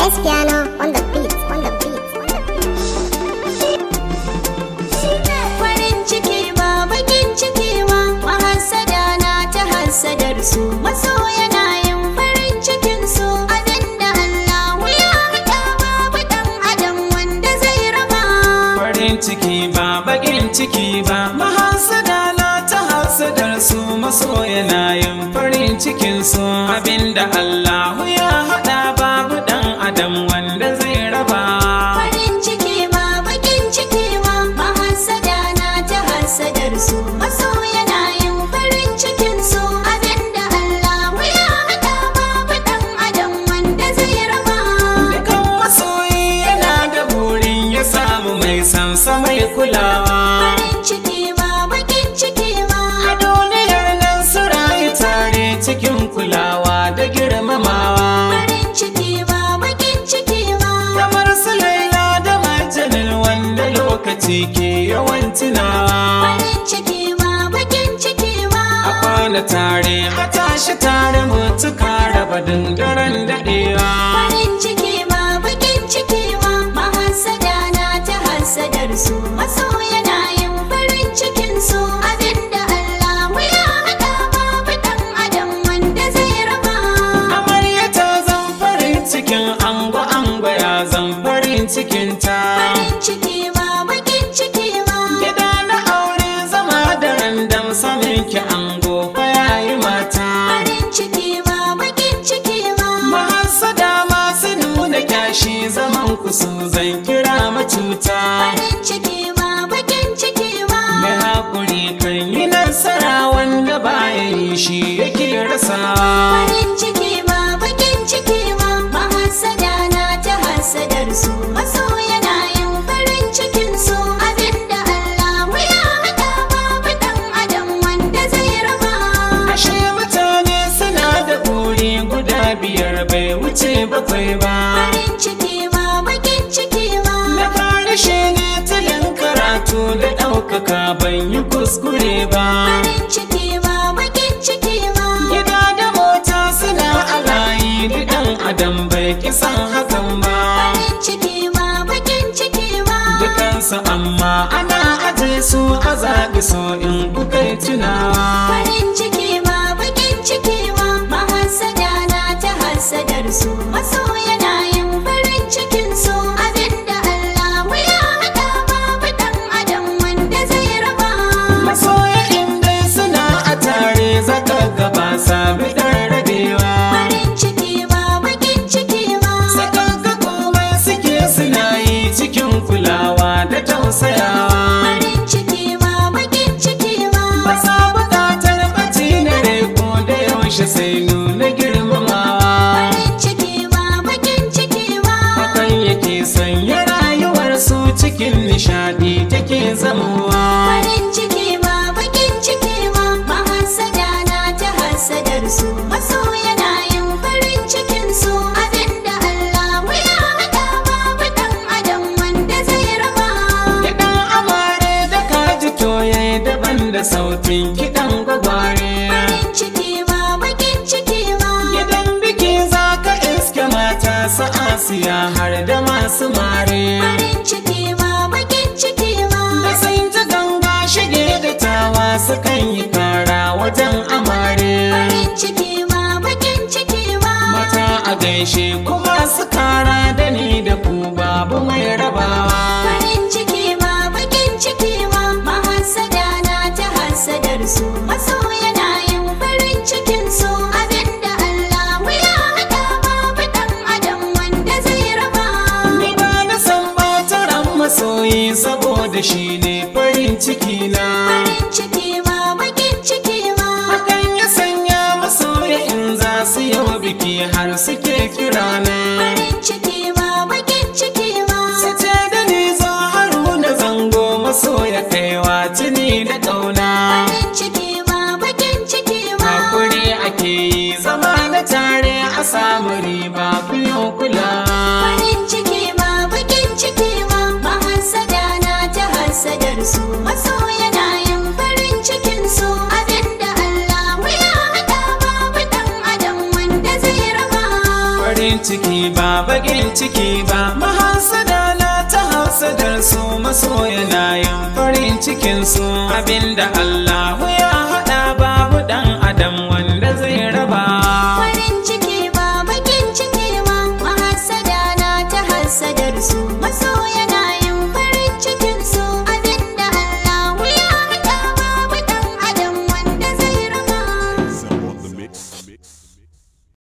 S piano on the beat, on the beat, on the beat. Farin ciki ba bakin ciki ba, mahassada na ta hassadar su, masoya na yin farin cikin su. Abinda Allah ya haɗa babu ɗan adam wanda zai raba. Farin ciki ba bakin ciki ba, mahassada na ta hassadar su, masoya na yin farin cikin su. Abinda Allah ya haɗa babu ɗan adam wanda zai raba. Farin ciki ba bakin ciki ba, mahassada na ta hassadar su, masoya na yin farin cikin su. Abinda Allah ya haɗa babu ɗan adam wanda zai raba. Dukan masoyi yana da burin ya samu mai sansa mai kulawa. Farin ciki ba bakin ciki ba, A duniyar nan su rayu tare cikin kulawa da girmamawa. farin ciki ba bakin ciki ba, Kamar su Laila da Majalil wanda lokaci ke yawan tunawa. farin ciki ba bakin ciki ba, A kwana tare a tashi tare mutu raba dindaren daɗewa. farin ciki ba bakin ciki ba, mahassada na ta hassadar su, masoya na yin farin cikin su. Abinda Allah ya haɗa babu ɗan adam wanda zai raba. Amarya ta zan farin cikin ango ya zan farin cikin ta. Farin ciki ba bakin ciki ba, Gida na aure zama da randam samin ki ango fa yayi mata. farin ciki ba bakin ciki ba, Mahassada masu nuna kyashi zaman ku su zan kira macuta. farin ciki ba bakin ciki ba, Mai haƙuri kan yi nasara wanda baya yi shi yake rasawa. farin ciki ba bakin ciki ba, mahassada na ta hassadar su, masoya na yin farin cikin su. Abinda Allah ya haɗa babu ɗan adam wanda zai raba. Ashe mutane suna da buri guda biyar bai wuce bakwai ba. Farin ciki ba bakin ciki ba, Na fara shi ne tilin karatu da ɗaukaka ban yi kuskure ba. farin ciki ba bakin ciki ba, Gida da mota suna a layi da ɗan adam bai kisan hakan ba. farin ciki ba bakin ciki ba, Dukansu amma ana aje su a zaɓi so in kuka yi tunawa. farin ciki ba bakin ciki ba, mahassada na ta hassadar su, masoya na yin farin cikin su. Abinda Allah ya haɗa babu ɗan adam wanda zai raba. Masoya inda suna a tare zaka gaba sami ɗan rabewa. Farin ciki ba bakin ciki ba, Sakan ga komai suke suna yi cikin kulawa da tausayawa. farin ciki ba bakin ciki ba, Basa buƙatar ɓaci na rai ko da yaushe sai nuna girmamawa. farin ciki ba bakin ciki ba, Hakan yake sanya rayuwar su cikin nishaɗi take zamowa. farin ciki ba bakin ciki ba, mahassada na ta hassadar su, masoya na yin farin cikin su. Abinda Allah ya haɗa babu ɗan adam wanda zai raba. Kiɗan amare da kaji toye daban da sautin kiɗan gwagware. Farin ciki ba bakin ciki ba, Gidan biki za ka iske mata su Asiya har da masu mare. farin ciki ba bakin ciki ba, Da sun ji ganga shige da tawa sukan yi kara wajen amare. farin ciki ba bakin ciki ba, Mata a gaishe kuma su kara da ni da ku babu mai rabawa. farin ciki ba bakin ciki ba, mahassada na ta hassadar su, masoya na yin farin cikin su. Abinda Allah ya haɗa babu ɗan adam wanda zai raba. Ni ba na san ɓataran masoyi saboda shi ne farin ciki na. Farin ciki ba bakin ciki ba, Hakan ya sanya masoya in za su yi biki har suke kirana. farin ciki ba bakin ciki ba, Su ce da ni zo Haruna zango masoya kaiwa tuni da ƙauna. farin ciki ba bakin ciki ba, Hakuri ake yi zama na tare a samu riba kuyo kula. farin ciki ba bakin ciki ba, mahassada na ta hassadar su, masoya na yin farin cikin su. Abinda Allah ya haɗa babu ɗan adam wanda zai raba. Farin ciki ciki ba bakin ciki ba, mahasada na ta hasadar su masoya na yin farin cikin su, abinda Allah ya haɗa